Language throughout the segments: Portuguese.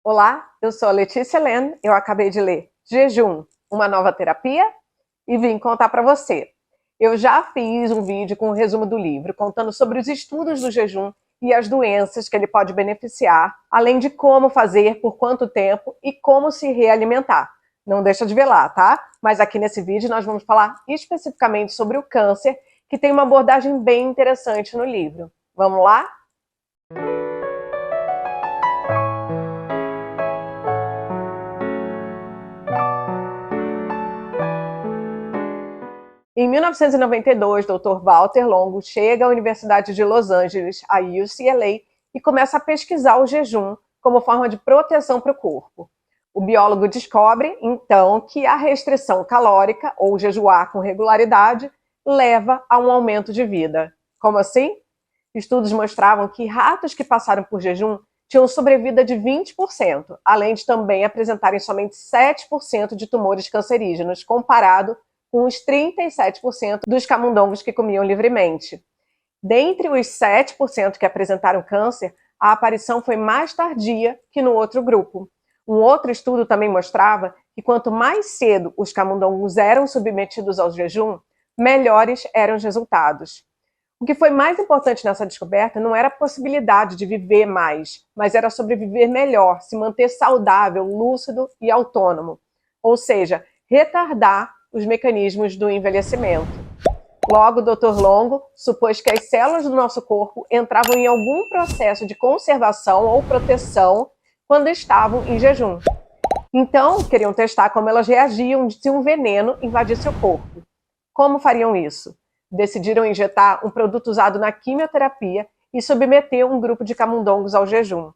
Olá, eu sou a Letícia Helene, eu acabei de ler Jejum, uma nova terapia e vim contar para você. Eu já fiz um vídeo com um resumo do livro, contando sobre os estudos do jejum e as doenças que ele pode beneficiar, além de como fazer, por quanto tempo e como se realimentar. Não deixa de ver lá, tá? Mas aqui nesse vídeo nós vamos falar especificamente sobre o câncer, que tem uma abordagem bem interessante no livro. Vamos lá? Em 1992, Dr. Walter Longo chega à Universidade de Los Angeles, a UCLA, e começa a pesquisar o jejum como forma de proteção para o corpo. O biólogo descobre, então, que a restrição calórica, ou jejuar com regularidade, leva a um aumento de vida. Como assim? Estudos mostravam que ratos que passaram por jejum tinham sobrevida de 20%, além de também apresentarem somente 7% de tumores cancerígenos, comparado com os 37% dos camundongos que comiam livremente. Dentre os 7% que apresentaram câncer, a aparição foi mais tardia que no outro grupo. Um outro estudo também mostrava que quanto mais cedo os camundongos eram submetidos ao jejum, melhores eram os resultados. O que foi mais importante nessa descoberta não era a possibilidade de viver mais, mas era sobreviver melhor, se manter saudável, lúcido e autônomo. Ou seja, retardar os mecanismos do envelhecimento. Logo, o Dr. Longo supôs que as células do nosso corpo entravam em algum processo de conservação ou proteção quando estavam em jejum. Então, queriam testar como elas reagiam se um veneno invadisse o corpo. Como fariam isso? Decidiram injetar um produto usado na quimioterapia e submeter um grupo de camundongos ao jejum.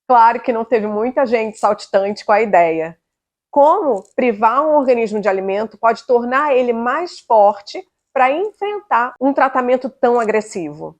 Claro que não teve muita gente saltitante com a ideia. Como privar um organismo de alimento pode tornar ele mais forte para enfrentar um tratamento tão agressivo?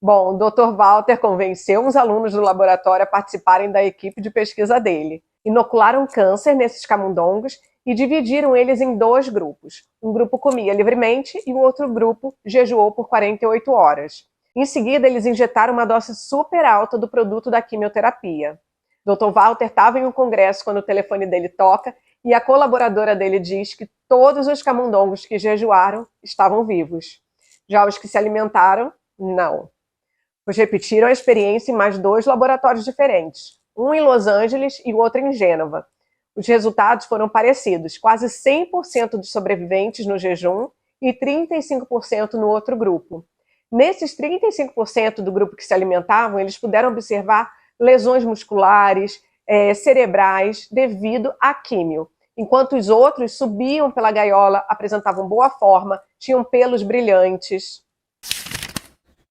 Bom, o Dr. Walter convenceu uns alunos do laboratório a participarem da equipe de pesquisa dele. Inocularam câncer nesses camundongos e dividiram eles em dois grupos. Um grupo comia livremente e o outro grupo jejuou por 48 horas. Em seguida, eles injetaram uma dose super alta do produto da quimioterapia. Dr. Walter estava em um congresso quando o telefone dele toca e a colaboradora dele diz que todos os camundongos que jejuaram estavam vivos. Já os que se alimentaram, não. Pois repetiram a experiência em mais dois laboratórios diferentes, um em Los Angeles e o outro em Gênova. Os resultados foram parecidos, quase 100% dos sobreviventes no jejum e 35% no outro grupo. Nesses 35% do grupo que se alimentavam, eles puderam observar lesões musculares, cerebrais, devido à químio, enquanto os outros subiam pela gaiola, apresentavam boa forma, tinham pelos brilhantes.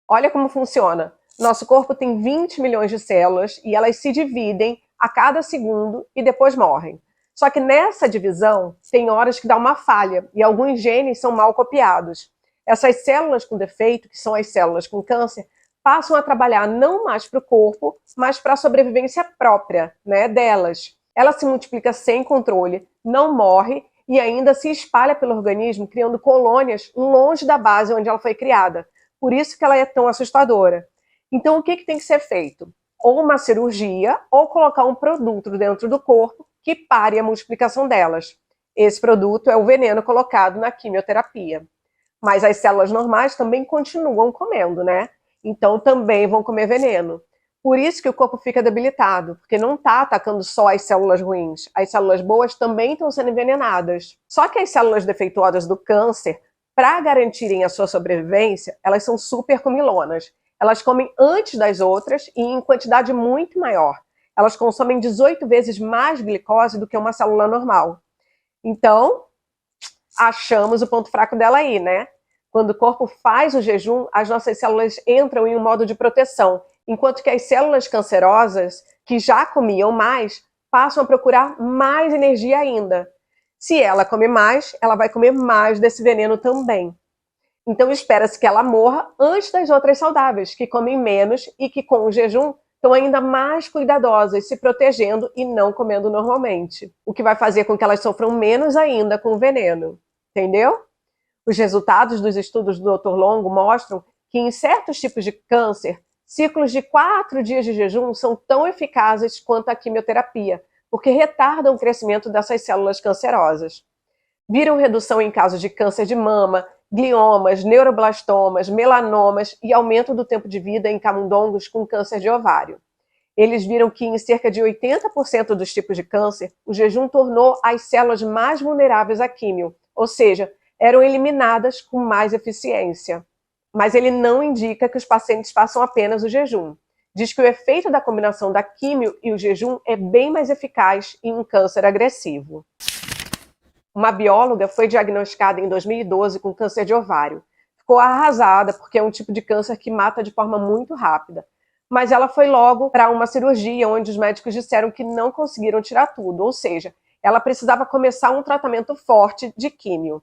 Olha como funciona. Nosso corpo tem 20 milhões de células e elas se dividem a cada segundo e depois morrem. Só que nessa divisão tem horas que dá uma falha e alguns genes são mal copiados. Essas células com defeito, que são as células com câncer, passam a trabalhar não mais para o corpo, mas para a sobrevivência própria, delas. Ela se multiplica sem controle, não morre e ainda se espalha pelo organismo, criando colônias longe da base onde ela foi criada. Por isso que ela é tão assustadora. Então, o que tem que ser feito? Ou uma cirurgia, ou colocar um produto dentro do corpo que pare a multiplicação delas. Esse produto é o veneno colocado na quimioterapia. Mas as células normais também continuam comendo, Então também vão comer veneno. Por isso que o corpo fica debilitado, porque não está atacando só as células ruins. As células boas também estão sendo envenenadas. Só que as células defeituosas do câncer, para garantirem a sua sobrevivência, elas são super comilonas. Elas comem antes das outras e em quantidade muito maior. Elas consomem 18 vezes mais glicose do que uma célula normal. Então, achamos o ponto fraco dela aí, Quando o corpo faz o jejum, as nossas células entram em um modo de proteção, enquanto que as células cancerosas, que já comiam mais, passam a procurar mais energia ainda. Se ela come mais, ela vai comer mais desse veneno também. Então espera-se que ela morra antes das outras saudáveis, que comem menos e que com o jejum estão ainda mais cuidadosas, se protegendo e não comendo normalmente. O que vai fazer com que elas sofram menos ainda com o veneno. Entendeu? Os resultados dos estudos do Dr. Longo mostram que em certos tipos de câncer, Ciclos de 4 dias de jejum são tão eficazes quanto a quimioterapia, porque retardam o crescimento dessas células cancerosas. Viram redução em casos de câncer de mama, gliomas, neuroblastomas, melanomas e aumento do tempo de vida em camundongos com câncer de ovário. Eles viram que em cerca de 80% dos tipos de câncer, o jejum tornou as células mais vulneráveis à químio, ou seja, eram eliminadas com mais eficiência. Mas ele não indica que os pacientes façam apenas o jejum. Diz que o efeito da combinação da químio e o jejum é bem mais eficaz em um câncer agressivo. Uma bióloga foi diagnosticada em 2012 com câncer de ovário. Ficou arrasada porque é um tipo de câncer que mata de forma muito rápida. Mas ela foi logo para uma cirurgia onde os médicos disseram que não conseguiram tirar tudo, ou seja, ela precisava começar um tratamento forte de químio.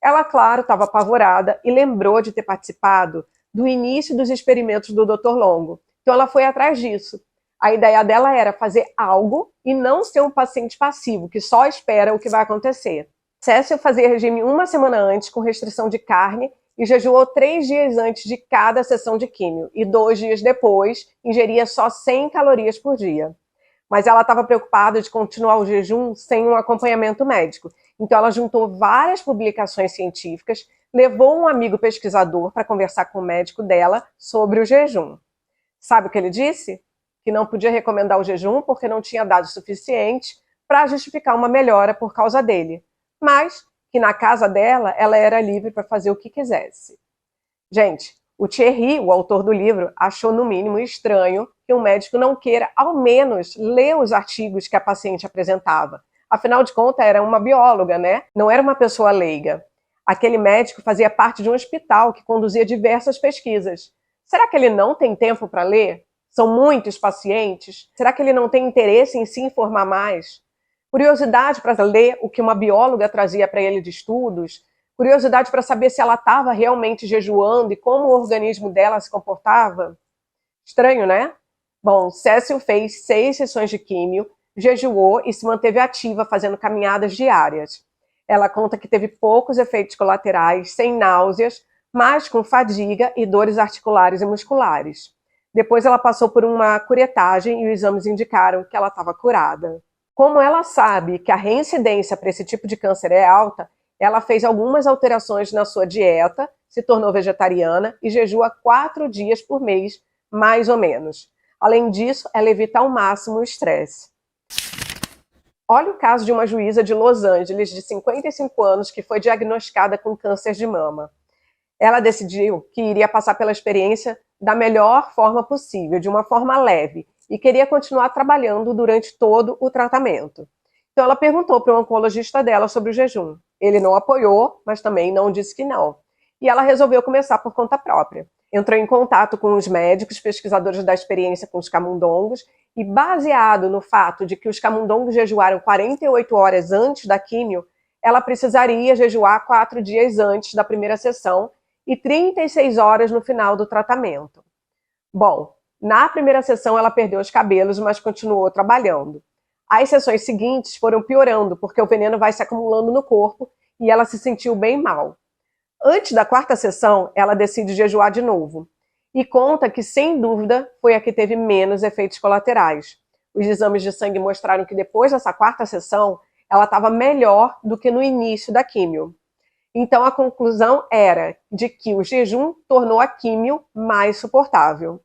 Ela, claro, estava apavorada e lembrou de ter participado do início dos experimentos do Dr. Longo. Então ela foi atrás disso. A ideia dela era fazer algo e não ser um paciente passivo, que só espera o que vai acontecer. Cécio fazia regime uma semana antes, com restrição de carne, e jejuou 3 dias antes de cada sessão de químio, e 2 dias depois ingeria só 100 calorias por dia. Mas ela estava preocupada de continuar o jejum sem um acompanhamento médico. Então ela juntou várias publicações científicas, levou um amigo pesquisador para conversar com o médico dela sobre o jejum. Sabe o que ele disse? Que não podia recomendar o jejum porque não tinha dados suficientes para justificar uma melhora por causa dele, mas que na casa dela ela era livre para fazer o que quisesse. Gente, o Thierry, o autor do livro, achou no mínimo estranho que um médico não queira ao menos ler os artigos que a paciente apresentava. Afinal de contas, era uma bióloga, né? Não era uma pessoa leiga. Aquele médico fazia parte de um hospital que conduzia diversas pesquisas. Será que ele não tem tempo para ler? São muitos pacientes? Será que ele não tem interesse em se informar mais? Curiosidade para ler o que uma bióloga trazia para ele de estudos? Curiosidade para saber se ela estava realmente jejuando e como o organismo dela se comportava? Estranho, né? Bom, Cécio fez 6 sessões de químio, jejuou e se manteve ativa fazendo caminhadas diárias. Ela conta que teve poucos efeitos colaterais, sem náuseas, mas com fadiga e dores articulares e musculares. Depois ela passou por uma curetagem e os exames indicaram que ela estava curada. Como ela sabe que a reincidência para esse tipo de câncer é alta, ela fez algumas alterações na sua dieta, se tornou vegetariana e jejua 4 dias por mês, mais ou menos. Além disso, ela evita ao máximo o estresse. Olha o caso de uma juíza de Los Angeles, de 55 anos, que foi diagnosticada com câncer de mama. Ela decidiu que iria passar pela experiência da melhor forma possível, de uma forma leve, e queria continuar trabalhando durante todo o tratamento. Então ela perguntou para o oncologista dela sobre o jejum. Ele não apoiou, mas também não disse que não. E ela resolveu começar por conta própria. Entrou em contato com os médicos, pesquisadores da experiência com os camundongos, e baseado no fato de que os camundongos jejuaram 48 horas antes da químio, ela precisaria jejuar 4 dias antes da primeira sessão e 36 horas no final do tratamento. Bom, na primeira sessão ela perdeu os cabelos, mas continuou trabalhando. As sessões seguintes foram piorando, porque o veneno vai se acumulando no corpo e ela se sentiu bem mal. Antes da 4ª sessão, ela decide jejuar de novo. E conta que, sem dúvida, foi a que teve menos efeitos colaterais. Os exames de sangue mostraram que depois dessa 4ª sessão, ela estava melhor do que no início da químio. Então a conclusão era de que o jejum tornou a químio mais suportável.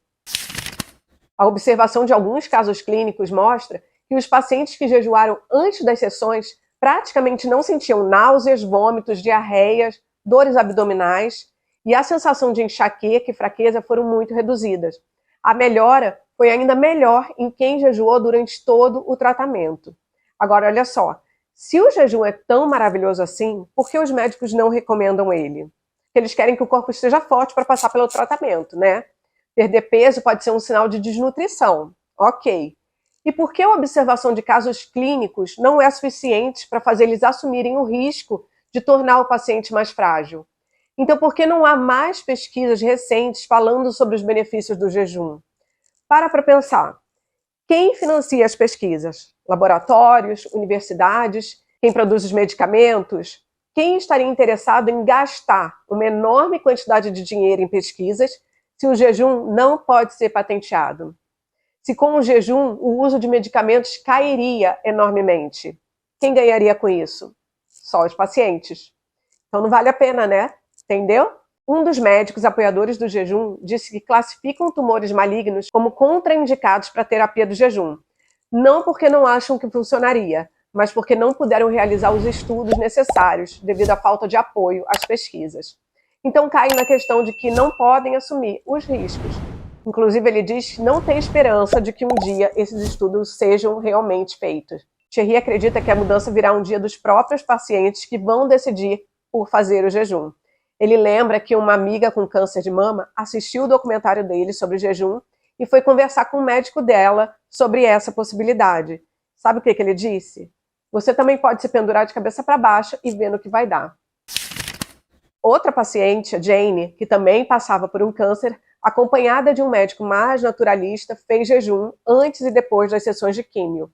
A observação de alguns casos clínicos mostra que os pacientes que jejuaram antes das sessões praticamente não sentiam náuseas, vômitos, diarreias, dores abdominais e a sensação de enxaqueca e fraqueza foram muito reduzidas. A melhora foi ainda melhor em quem jejuou durante todo o tratamento. Agora, olha só, se o jejum é tão maravilhoso assim, por que os médicos não recomendam ele? Porque eles querem que o corpo esteja forte para passar pelo tratamento, né? Perder peso pode ser um sinal de desnutrição. Ok. E por que a observação de casos clínicos não é suficiente para fazer eles assumirem o risco de tornar o paciente mais frágil? Então, por que não há mais pesquisas recentes falando sobre os benefícios do jejum? Para pensar. Quem financia as pesquisas? Laboratórios, universidades? Quem produz os medicamentos? Quem estaria interessado em gastar uma enorme quantidade de dinheiro em pesquisas se o jejum não pode ser patenteado? Se com o jejum o uso de medicamentos cairia enormemente? Quem ganharia com isso? Só os pacientes. Então não vale a pena, né? Entendeu? Um dos médicos apoiadores do jejum disse que classificam tumores malignos como contraindicados para a terapia do jejum. Não porque não acham que funcionaria, mas porque não puderam realizar os estudos necessários devido à falta de apoio às pesquisas. Então caem na questão de que não podem assumir os riscos. Inclusive ele diz que não tem esperança de que um dia esses estudos sejam realmente feitos. Thierry acredita que a mudança virá um dia dos próprios pacientes que vão decidir por fazer o jejum. Ele lembra que uma amiga com câncer de mama assistiu o documentário dele sobre o jejum e foi conversar com o médico dela sobre essa possibilidade. Sabe o que ele disse? Você também pode se pendurar de cabeça para baixo e ver no que vai dar. Outra paciente, a Jane, que também passava por um câncer, acompanhada de um médico mais naturalista, fez jejum antes e depois das sessões de químio.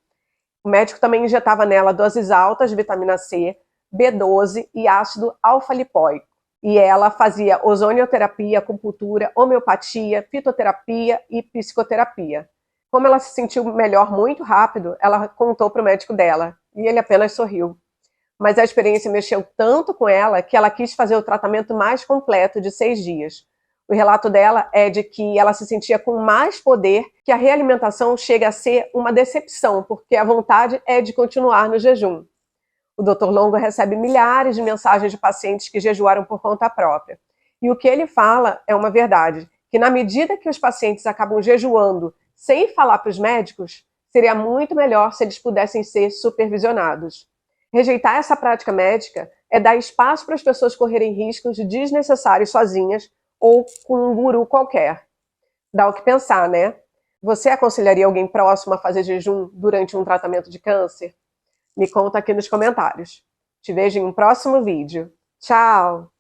O médico também injetava nela doses altas de vitamina C, B12 e ácido alfa-lipóico. E ela fazia ozonioterapia, acupuntura, homeopatia, fitoterapia e psicoterapia. Como ela se sentiu melhor muito rápido, ela contou para o médico dela e ele apenas sorriu. Mas a experiência mexeu tanto com ela que ela quis fazer o tratamento mais completo de 6 dias. O relato dela é de que ela se sentia com mais poder, que a realimentação chega a ser uma decepção, porque a vontade é de continuar no jejum. O Dr. Longo recebe milhares de mensagens de pacientes que jejuaram por conta própria. E o que ele fala é uma verdade, que na medida que os pacientes acabam jejuando sem falar para os médicos, seria muito melhor se eles pudessem ser supervisionados. Rejeitar essa prática médica é dar espaço para as pessoas correrem riscos desnecessários sozinhas ou com um guru qualquer. Dá o que pensar, né? Você aconselharia alguém próximo a fazer jejum durante um tratamento de câncer? Me conta aqui nos comentários. Te vejo em um próximo vídeo. Tchau!